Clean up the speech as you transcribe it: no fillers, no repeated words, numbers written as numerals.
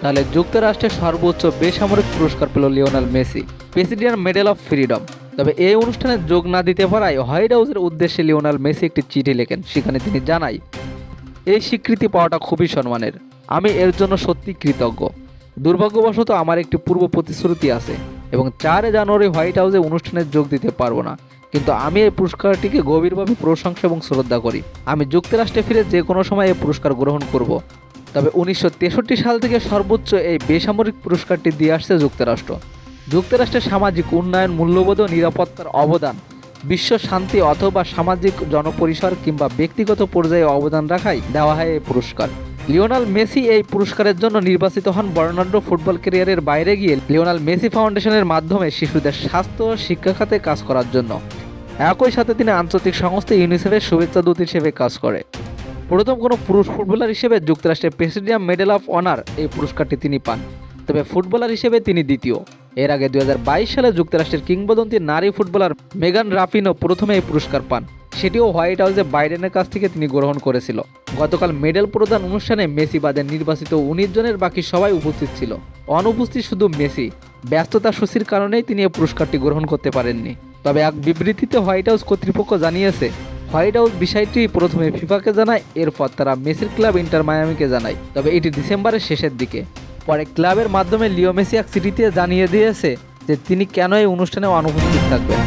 তাহলে যুক্তরাষ্ট্রের সর্বোচ্চ বেসামরিক পুরস্কার পেল Lionel Messi, president medal of freedom. তবে এই অনুষ্ঠানে যোগ না দিতে পারায় হোয়াইট হাউসের উদ্দেশ্যে লিওনেল মেসি একটি চিঠি লেখেন। সেখানে তিনি জানায়, এই স্বীকৃতি পাওয়াটা খুবই সম্মানের, আমি এর জন্য সত্যি কৃতজ্ঞ। দুর্ভাগ্যবশত আমার একটি পূর্ব প্রতিশ্রুতি আছে এবং 4 জানুয়ারি হোয়াইট হাউসে অনুষ্ঠানে যোগ দিতে পারবো না, কিন্তু আমি এই পুরস্কারটিকে গভীরভাবে প্রশংসা এবং শ্রদ্ধা করি। আমি যুক্তরাষ্ট্রে ফিরে যে কোনো সময় এই পুরস্কার গ্রহণ করব। তবে 1963 সাল থেকে সর্বোচ্চ এই বেসামরিক পুরস্কারটি দিয়ে আসছে যুক্তরাষ্ট্র। যুক্তরাষ্ট্রের সামাজিক উন্নয়ন, মূল্যবোধ ও নিরাপত্তার অবদান, বিশ্ব শান্তি অথবা সামাজিক জনপরিসর কিংবা ব্যক্তিগত পর্যায়ে অবদান রাখায় দেওয়া হয় এই পুরস্কার। লিওনেল মেসি এই পুরস্কারের জন্য নির্বাচিত হন বর্ণাঢ্য ফুটবল ক্যারিয়ারের বাইরে গিয়ে লিওনেল মেসি ফাউন্ডেশনের মাধ্যমে শিশুদের স্বাস্থ্য ও শিক্ষা খাতে কাজ করার জন্য। একই সাথে তিনি আন্তর্জাতিক সংস্থা ইউনিসেফের শুভেচ্ছা দূত হিসেবে কাজ করে। প্রথম কোনো পুরুষ ফুটবলার হিসেবে যুক্তরাষ্ট্রের প্রেসিডেন্ট মেডেল অফ অনার এই পুরস্কারটি তিনি পান, তবে ফুটবলার হিসেবে তিনি দ্বিতীয়। এর আগে 2022 সালে যুক্তরাষ্ট্রের কিংবদন্তি নারী ফুটবলার মেগান রাপিনো প্রথমে এই পুরস্কার পান, সেটিও হোয়াইট হাউসে বাইডেনের কাছ থেকে তিনি গ্রহণ করেছিল। গতকাল মেডেল প্রদান অনুষ্ঠানে মেসি বাদে নির্বাচিত 19 জনের বাকি সবাই উপস্থিত ছিল। অনুপস্থিত শুধু মেসি, ব্যস্ততা সূচির কারণেই তিনি এই পুরস্কারটি গ্রহণ করতে পারেননি। তবে এক বিবৃতিতে হোয়াইট হাউস কর্তৃপক্ষ জানিয়েছে, হোয়াইট হাউস বিষয়টি প্রথমে ফিফাকে জানায়, এরপর তারা মেসির ক্লাব ইন্টার মায়ামিকে জানায়। তবে এটি ডিসেম্বরের শেষের দিকে। পরে ক্লাবের মাধ্যমে লিও মেসি এক চিঠিতে জানিয়ে দিয়েছে যে তিনি কেন এই অনুষ্ঠানে অনুপস্থিত থাকবেন।